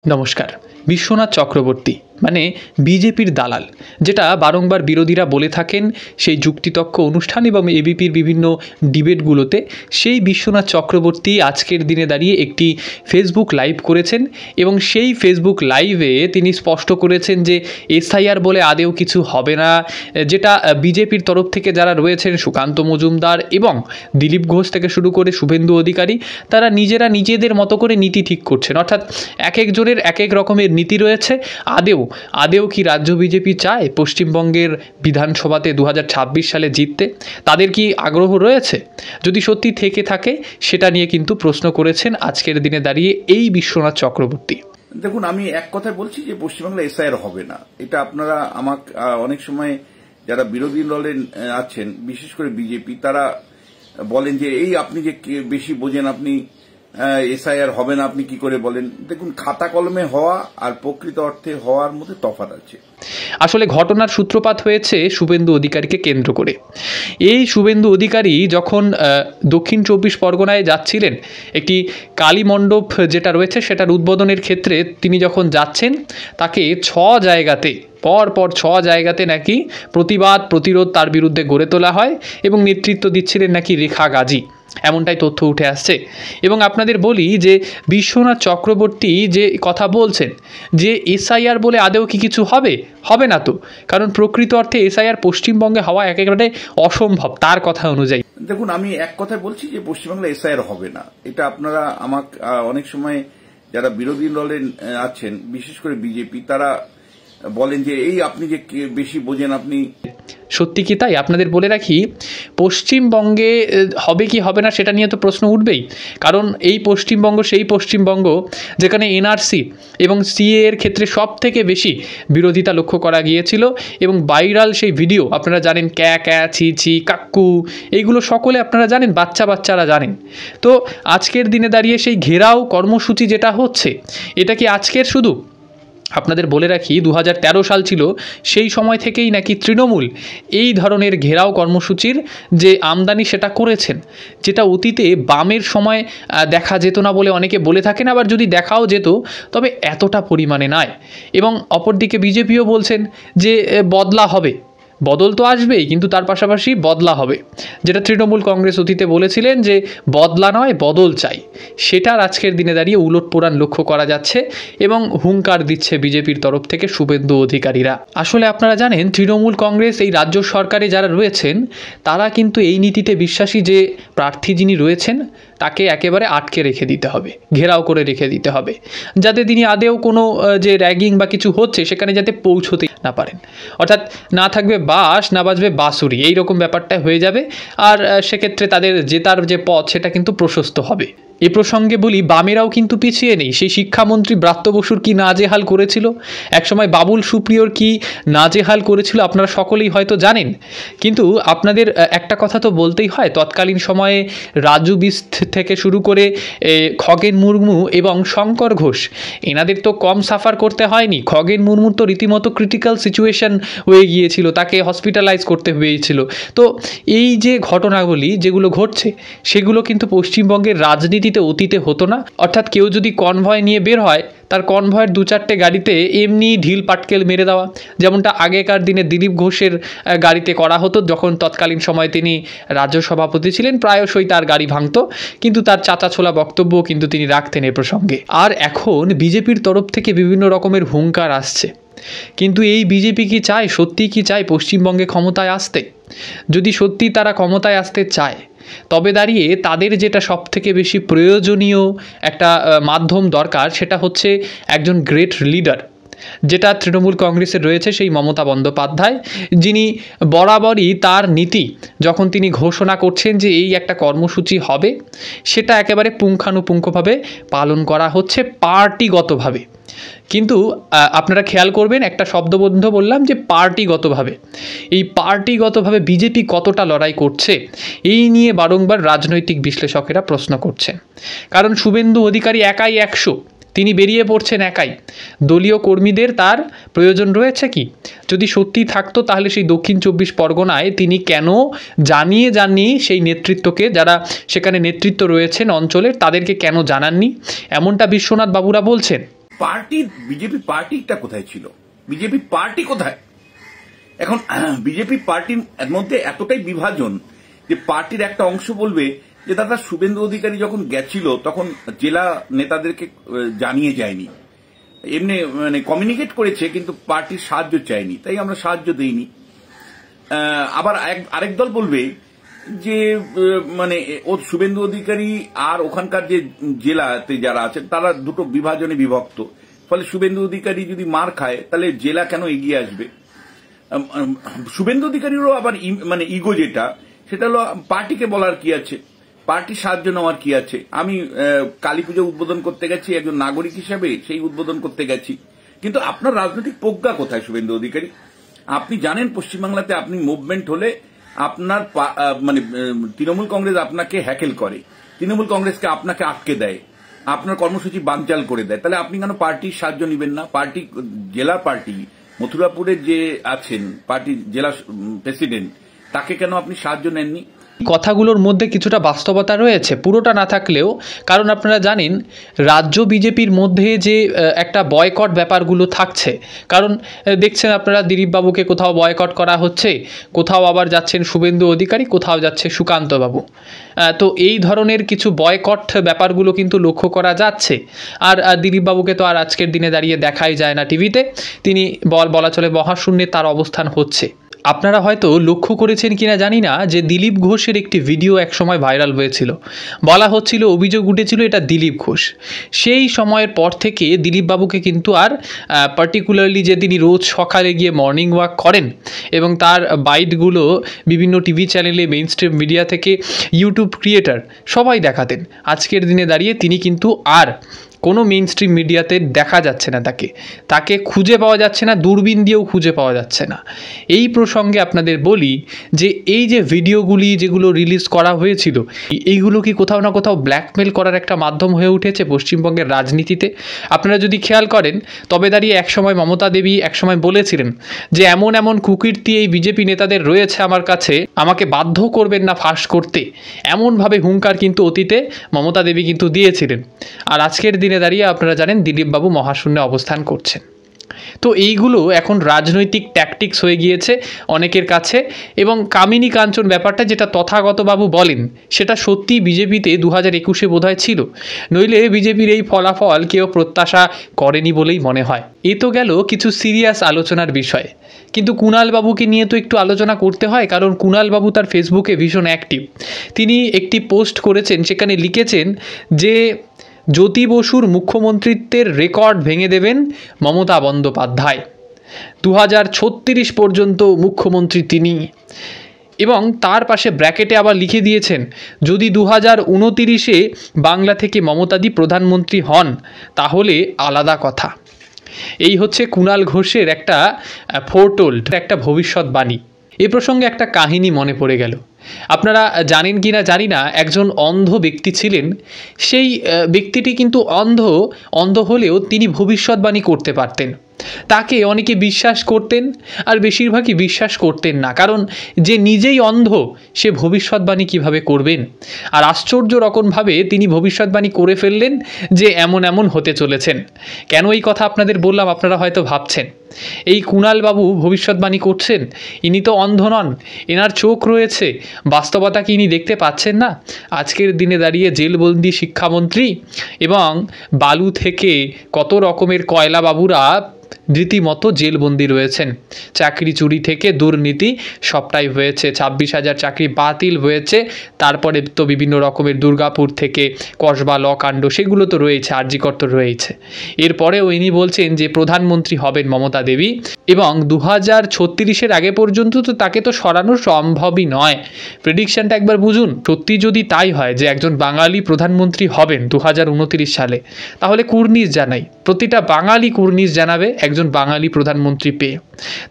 নমস্কার। বিশ্বনাথ চক্রবর্তী মানে বিজেপির দালাল, যেটা বারংবার বিরোধীরা বলে থাকেন সেই যুক্তিতক্ক অনুষ্ঠান এবং এবিপির বিভিন্ন ডিবেটগুলোতে, সেই বিশ্বনাথ চক্রবর্তী আজকের দিনে দাঁড়িয়ে একটি ফেসবুক লাইভ করেছেন এবং সেই ফেসবুক লাইভে তিনি স্পষ্ট করেছেন যে এসআইআর বলে আদেও কিছু হবে না, যেটা বিজেপির তরফ থেকে যারা রয়েছেন সুকান্ত মজুমদার এবং দিলীপ ঘোষ থেকে শুরু করে শুভেন্দু অধিকারী, তারা নিজেরা নিজেদের মতো করে নীতি ঠিক করছেন। অর্থাৎ এক একজনের এক এক রকমের নীতি রয়েছে। আদেও কি রাজ্য বিজেপি চায় পশ্চিমবঙ্গের বিধানসভাতে 2026 সালে জিততে? তাদের কি আগ্রহ রয়েছে? যদি সত্যি থেকে থাকে সেটা নিয়ে কিন্তু প্রশ্ন করেছেন আজকের দিনে দাঁড়িয়ে এই বিশ্বনাথ চক্রবর্তী। দেখুন, আমি এক কথায় বলছি যে পশ্চিমবাংলা এসআইআর হবে না। এটা আপনারা আমাকে অনেক সময় যারা বিরোধী দলে আছেন, বিশেষ করে বিজেপি, তারা বলেন যে এই আপনি যে বেশি বোঝেন, আপনি এসআইআর হবে না আপনি কি করে বলেন। দেখুন, খাতা কলমে হওয়া আর প্রকৃত অর্থে হওয়ার মধ্যে তফাৎ আছে। আসলে ঘটনার সূত্রপাত হয়েছে শুভেন্দু অধিকারীকে কেন্দ্র করে। এই শুভেন্দু অধিকারী যখন দক্ষিণ 24 পরগনায় যাচ্ছিলেন, একটি কালী মণ্ডপ যেটা রয়েছে সেটার উদ্বোধনের ক্ষেত্রে তিনি যখন যাচ্ছেন, তাকে 6 জায়গাতে পরপর 6 জায়গাতে নাকি প্রতিবাদ প্রতিরোধ তার বিরুদ্ধে গড়ে তোলা হয় এবং নেতৃত্ব দিচ্ছিলেন নাকি রেখা গাজী, এমনটাই তথ্য উঠে আসছে। এবং আপনাদের বলি যে বিশ্বনাথ চক্রবর্তী যে কথা বলছেন যে এসআইআর বলে আদেও কি কিছু হবে না তো, কারণ প্রকৃত অর্থে এসআইআর পশ্চিমবঙ্গে হওয়া একেবারে অসম্ভব তার কথা অনুযায়ী। দেখুন, আমি এক কথায় বলছি যে পশ্চিমবাংলা এসআইআর হবে না। এটা আপনারা আমাকে অনেক সময় যারা বিরোধী দলে আছেন, বিশেষ করে বিজেপি, তারা বলেন যে এই আপনি যে বেশি বোঝেন, আপনি সত্যি কি তাই? আপনাদের বলে রাখি, পশ্চিমবঙ্গে হবে কি হবে না সেটা নিয়ে তো প্রশ্ন উঠবেই, কারণ এই পশ্চিমবঙ্গ সেই পশ্চিমবঙ্গ যেখানে এনআরসি এবং সিএ এর ক্ষেত্রে সব থেকে বেশি বিরোধিতা লক্ষ্য করা গিয়েছিল এবং ভাইরাল সেই ভিডিও আপনারা জানেন, ক্যা ক্যা ছি ছি কাক্কু, এইগুলো সকলে আপনারা জানেন, বাচ্চারা জানেন। তো আজকের দিনে দাঁড়িয়ে সেই ঘেরাও কর্মসূচি যেটা হচ্ছে, এটা কি আজকের শুধু? আপনাদের বলে রাখি 2013 সাল ছিল, সেই সময় থেকেই নাকি তৃণমূল এই ধরনের ঘেরাও কর্মসূচির যে আমদানি সেটা করেছেন, যেটা অতীতে বামের সময় দেখা যেত না বলে অনেকে বলে থাকেন, আবার যদি দেখাও যেত তবে এতটা পরিমাণে নয়। এবং অপরদিকে বিজেপিও বলছেন যে বদলা হবে, বদল তো আসবেই, কিন্তু তার পাশাপাশি বদলা হবে, যেটা তৃণমূল কংগ্রেস অতীতে বলেছিলেন যে বদলা নয় বদল চাই, সেটার আজকের দিনে দাঁড়িয়ে উলটপোড়ান লক্ষ্য করা যাচ্ছে এবং হুঙ্কার দিচ্ছে বিজেপির তরফ থেকে শুভেন্দু অধিকারীরা। আসলে আপনারা জানেন, তৃণমূল কংগ্রেস এই রাজ্য সরকারে যারা রয়েছেন, তারা কিন্তু এই নীতিতে বিশ্বাসী যে প্রার্থী যিনি রয়েছেন তাকে একেবারে আটকে রেখে দিতে হবে, ঘেরাও করে রেখে দিতে হবে, যাতে তিনি আদেও কোনো যে র্যাগিং বা কিছু হচ্ছে সেখানে যাতে পৌঁছতে না পারেন। অর্থাৎ না থাকবে বাঁশ, না বাজবে বাঁশুরি, এইরকম ব্যাপারটা হয়ে যাবে। আর সেক্ষেত্রে তাদের জেতার যে পথ সেটা কিন্তু প্রশস্ত হবে। এ প্রসঙ্গে বলি, বামেরাও কিন্তু পিছিয়ে নেই। সেই শিক্ষামন্ত্রী ব্রাত্য বসুর কি নাজেহাল করেছিল, একসময় বাবুল সুপ্রিয়র কি নাজেহাল করেছিল, আপনারা সকলেই হয়তো জানেন। কিন্তু আপনাদের একটা কথা তো বলতেই হয়, তৎকালীন সময়ে রাজু বিস্ট থেকে শুরু করে খগেন মুর্মু এবং শঙ্কর ঘোষ, এনাদের তো কম সাফার করতে হয়নি। খগেন মুর্মুর তো রীতিমতো ক্রিটিক্যাল সিচুয়েশন হয়ে গিয়েছিল, তাকে হসপিটালাইজ করতে হয়েছিল। তো এই যে ঘটনাগুলি যেগুলো ঘটছে, সেগুলো কিন্তু পশ্চিমবঙ্গের রাজনীতি অতীতে হতো না। অর্থাৎ কেউ যদি কনভয় নিয়ে বের হয়, তার কনভয়ের 2-4টে গাড়িতে এমনি ঢিল পাটকেল মেরে দেওয়া, যেমনটা আগেকার দিনে দিলীপ ঘোষের গাড়িতে করা হতো, যখন তৎকালীন সময়ে তিনি রাজ্য সভাপতি ছিলেন, প্রায়শই তার গাড়ি ভাঙত, কিন্তু তার চাচা ছোলা বক্তব্য কিন্তু তিনি রাখতেন এ প্রসঙ্গে। আর এখন বিজেপির তরফ থেকে বিভিন্ন রকমের হুঙ্কার আসছে, কিন্তু এই বিজেপি কি চায়, সত্যি কি চায় পশ্চিমবঙ্গে ক্ষমতায় আসতে? যদি সত্যি তারা ক্ষমতায় আসতে চায়, তবে দাঁড়িয়ে তাদের যেটা সব থেকে বেশি প্রয়োজনীয় একটা মাধ্যম দরকার, সেটা হচ্ছে একজন গ্রেট লিডার, যেটা তৃণমূল কংগ্রেসের রয়েছে সেই মমতা বন্দ্যোপাধ্যায়, যিনি বরাবরই তার নীতি যখন তিনি ঘোষণা করছেন যে এই একটা কর্মসূচি হবে, সেটা একেবারে পুঙ্খানুপুঙ্খভাবে পালন করা হচ্ছে পার্টিগতভাবে। কিন্তু আপনারা খেয়াল করবেন, একটা শব্দবন্ধ বললাম যে পার্টিগতভাবে, এই পার্টিগতভাবে বিজেপি কতটা লড়াই করছে, এই নিয়ে বারংবার রাজনৈতিক বিশ্লেষকেরা প্রশ্ন করছেন। কারণ শুভেন্দু অধিকারী একাই 100, তিনি বেরিয়ে পড়ছেন একাই। দলীয় কর্মীদের তার প্রয়োজন রয়েছে কি? যদি সত্যি থাকতো তাহলে সেই দক্ষিণ 24 পরগনায় তিনি কেন জানিয়ে সেই নেতৃত্বকে, যারা সেখানে নেতৃত্ব রয়েছেন অঞ্চলের, তাদেরকে কেন জানাননি? এমনটা বিশ্বনাথ বাবুরা বলছেন। বিজেপি পার্টিটা কোথায় ছিল? বিজেপি পার্টি কোথায়? এখন বিজেপি পার্টির মধ্যে এতটাই বিভাজন যে পার্টির একটা অংশ বলবে যে দাদা শুভেন্দু অধিকারী যখন গেছিল তখন জেলা নেতাদেরকে জানিয়ে যায়নি, এমনি মানে কমিউনিকেট করেছে কিন্তু পার্টির সাহায্য চায়নি, তাই আমরা সাহায্য দেইনি। আবার আরেক দল বলবে যে মানে ও শুভেন্দু অধিকারী আর ওখানকার যে জেলাতে যারা আছেন তারা দুটো বিভাজনে বিভক্ত, ফলে শুভেন্দু অধিকারী যদি মার খায় তাহলে জেলা কেন এগিয়ে আসবে? শুভেন্দু অধিকারীরও আবার মানে ইগো যেটা, সেটা হলো পার্টিকে বলার কি আছে, পার্টি সাহায্য নেওয়ার কি আছে? আমি কালী পুজো উদ্বোধন করতে গেছি একজন নাগরিক হিসেবে, সেই উদ্বোধন করতে গেছি, কিন্তু আপনার রাজনৈতিক প্রজ্ঞা কোথায় শুভেন্দু অধিকারী? আপনি জানেন পশ্চিমবাংলাতে আপনি মুভমেন্ট হলে আপনার মানে তৃণমূল কংগ্রেস আপনাকে হ্যাকেল করে, তৃণমূল কংগ্রেসকে আপনাকে আটকে দেয়, আপনার কর্মসূচি বানচাল করে দেয়, তাহলে আপনি কেন পার্টির সাহায্য নেবেন না? পার্টি জেলা পার্টি মথুরাপুরের যে আছেন পার্টি জেলা প্রেসিডেন্ট, তাকে কেন আপনি সাহায্য নেননি? কথাগুলোর মধ্যে কিছুটা বাস্তবতা রয়েছে, পুরোটা না থাকলেও, কারণ আপনারা জানেন রাজ্য বিজেপির মধ্যে যে একটা বয়কট ব্যাপারগুলো থাকছে, কারণ দেখছেন আপনারা দিলীপবাবুকে কোথাও বয়কট করা হচ্ছে, কোথাও আবার যাচ্ছেন শুভেন্দু অধিকারী, কোথাও যাচ্ছে সুকান্তবাবু। তো এই ধরনের কিছু বয়কট ব্যাপারগুলো কিন্তু লক্ষ্য করা যাচ্ছে। আর দিলীপবাবুকে তো আর আজকের দিনে দাঁড়িয়ে দেখাই যায় না টিভিতে, তিনি বলা চলে মহাশূন্যে তার অবস্থান হচ্ছে। আপনারা হয়তো লক্ষ্য করেছেন কিনা জানি না যে দিলীপ ঘোষের একটি ভিডিও একসময় ভাইরাল হয়েছিল, বলা হচ্ছিল, অভিযোগ উঠেছিল এটা দিলীপ ঘোষ। সেই সময়ের পর থেকে দিলীপবাবুকে কিন্তু আর পার্টিকুলারলি যে তিনি রোজ সকালে গিয়ে মর্নিং ওয়াক করেন এবং তার বাইটগুলো বিভিন্ন টিভি চ্যানেলে, মেইন স্ট্রিম মিডিয়া থেকে ইউটিউব ক্রিয়েটার সবাই দেখাতেন, আজকের দিনে দাঁড়িয়ে তিনি কিন্তু আর কোনো মেইন স্ট্রিম মিডিয়াতে দেখা যাচ্ছে না, তাকে খুঁজে পাওয়া যাচ্ছে না, দূরবীন দিয়েও খুঁজে পাওয়া যাচ্ছে না। এই প্রসঙ্গে আপনাদের বলি যে এই যে ভিডিওগুলি যেগুলো রিলিজ করা হয়েছিল, এইগুলো কি কোথাও না কোথাও ব্ল্যাকমেল করার একটা মাধ্যম হয়ে উঠেছে পশ্চিমবঙ্গের রাজনীতিতে? আপনারা যদি খেয়াল করেন তবে দাঁড়িয়ে একসময় মমতা দেবী একসময় বলেছিলেন যে এমন এমন কুকীর্তি এই বিজেপি নেতাদের রয়েছে আমার কাছে, আমাকে বাধ্য করবেন না ফাঁস করতে, এমনভাবে হুঙ্কার কিন্তু অতীতে মমতা দেবী কিন্তু দিয়েছিলেন। আর আজকের দিনে দাঁড়িয়ে আপনারা জানেন দিলীপবাবু মহাশূন্যে অবস্থান করছেন। তো এইগুলো এখন রাজনৈতিক ট্যাকটিক্স হয়ে গিয়েছে অনেকের কাছে, এবং কামিনী কাঞ্চন ব্যাপারটা যেটা তথাগতবাবু বলেন সেটা সত্যি বিজেপিতে 2021-এ বোধহয় ছিল, নইলে বিজেপির এই ফলাফল কেউ প্রত্যাশা করেনি বলেই মনে হয়। এ তো গেল কিছু সিরিয়াস আলোচনার বিষয়, কিন্তু কুণালবাবুকে নিয়ে তো একটু আলোচনা করতে হয়, কারণ কুণালবাবু তার ফেসবুকে ভীষণ অ্যাক্টিভ। তিনি একটি পোস্ট করেছেন, সেখানে লিখেছেন যে জ্যোতি বসুর মুখ্যমন্ত্রিত্বের রেকর্ড ভেঙে দেবেন মমতা বন্দ্যোপাধ্যায়, 2036 পর্যন্ত মুখ্যমন্ত্রী তিনি। এবং তার পাশে ব্র্যাকেটে আবার লিখে দিয়েছেন, যদি 2029-এ বাংলা থেকে মমতাদি প্রধানমন্ত্রী হন তাহলে আলাদা কথা। এই হচ্ছে কুণাল ঘোষের একটা ফোরটোল্ড, একটা ভবিষ্যৎবাণী। এ প্রসঙ্গে একটা কাহিনী মনে পড়ে গেল। আপনারা জানেন কি না জানি না, একজন অন্ধ ব্যক্তি ছিলেন। সেই ব্যক্তিটি কিন্তু অন্ধ হলেও তিনি ভবিষ্যৎবাণী করতে পারতেন। তাকে অনেকে বিশ্বাস করতেন, আর বেশিরভাগই বিশ্বাস করতেন না, কারণ যে নিজেই অন্ধ সে ভবিষ্যৎবাণী কিভাবে করবেন। আর আশ্চর্য রকমভাবে তিনি ভবিষ্যৎবাণী করে ফেললেন যে এমন এমন হতে চলেছেন। কেন এই কথা আপনাদের বললাম আপনারা হয়তো ভাবছেন, এই কুণালবাবু ভবিষ্যৎবাণী করছেন, ইনি তো অন্ধ নন, এনার চোখ রয়েছে, বাস্তবতা কি ইনি দেখতে পাচ্ছেন না? আজকের দিনে দাঁড়িয়ে জেলবন্দি শিক্ষামন্ত্রী এবং বালু থেকে কত রকমের কয়লাবাবুরা রীতিমতো জেলবন্দি রয়েছেন। চাকরি চুরি থেকে দুর্নীতি সবটাই হয়েছে, 26,000 চাকরি বাতিল হয়েছে। তারপরে তো বিভিন্ন রকমের দুর্গাপুর থেকে কসবা ল কাণ্ড, সেগুলো তো রয়েছে, আরজিকর তো রয়েছে। এরপরেও ইনি বলছেন যে প্রধানমন্ত্রী হবেন মমতা দেবী, এবং 2036-এর আগে পর্যন্ত তো তাকে তো সরানো সম্ভবই নয়। প্রেডিকশনটা একবার বুঝুন, সত্যি যদি তাই হয় যে একজন বাঙালি প্রধানমন্ত্রী হবেন 2029 সালে, তাহলে কুর্নিশ জানাই, প্রতিটা বাঙালি কুর্নিশ জানাবে একজন বাঙালি প্রধানমন্ত্রী পেয়ে।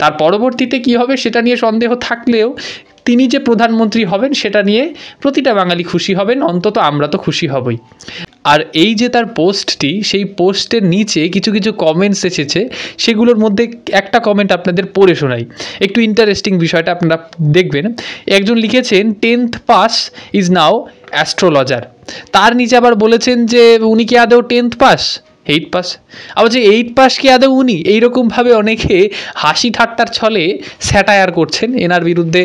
তার পরবর্তীতে কি হবে সেটা নিয়ে সন্দেহ থাকলেও তিনি যে প্রধানমন্ত্রী হবেন সেটা নিয়ে প্রতিটা বাঙালি খুশি হবেন, অন্তত আমরা তো খুশি হবই। আর এই যে তার পোস্টটি, সেই পোস্টের নিচে কিছু কিছু কমেন্টস এসেছে, সেগুলোর মধ্যে একটা কমেন্ট আপনাদের পড়ে শোনাই, একটু ইন্টারেস্টিং বিষয়টা আপনারা দেখবেন। একজন লিখেছেন 10th pass is now astrologer. তার নিচে আবার বলেছেন যে উনি কি আদৌ 10th পাস? 8 পাস। আবার যে 8 পাস কি আদৌ উনি, এইরকমভাবে অনেকে হাসি ঠাট্টার ছলে স্যাটায়ার করছেন, এনার বিরুদ্ধে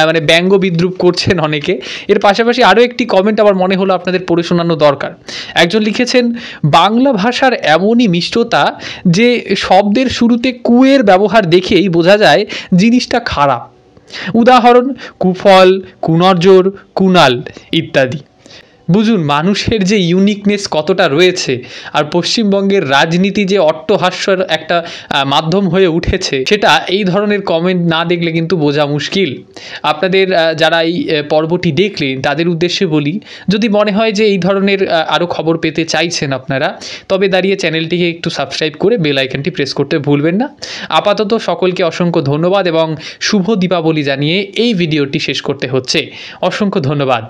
মানে ব্যঙ্গ বিদ্রুপ করছেন অনেকে। এর পাশাপাশি আরও একটি কমেন্ট আমার মনে হলো আপনাদের পড়ে শোনানো দরকার। একজন লিখেছেন, বাংলা ভাষার এমনই মিষ্টতা যে শব্দের শুরুতে কুয়ের ব্যবহার দেখেই বোঝা যায় জিনিসটা খারাপ। উদাহরণ কুফল, কুনজর, কুনাল ইত্যাদি। বুঝুন মানুষের যে ইউনিকনেস কতটা রয়েছে, আর পশ্চিমবঙ্গের রাজনীতি যে অট্টহাস্যের একটা মাধ্যম হয়ে উঠেছে, সেটা এই ধরনের কমেন্ট না দেখলে কিন্তু বোঝা মুশকিল। আপনাদের যারা এই পর্বটি দেখলেন তাদের উদ্দেশ্যে বলি, যদি মনে হয় যে এই ধরনের আরও খবর পেতে চাইছেন আপনারা, তবে দাঁড়িয়ে চ্যানেলটিকে একটু সাবস্ক্রাইব করে বেল আইকনটি প্রেস করতে ভুলবেন না। আপাতত সকলকে অসংখ্য ধন্যবাদ এবং শুভ দীপাবলি জানিয়ে এই ভিডিওটি শেষ করতে হচ্ছে। অসংখ্য ধন্যবাদ।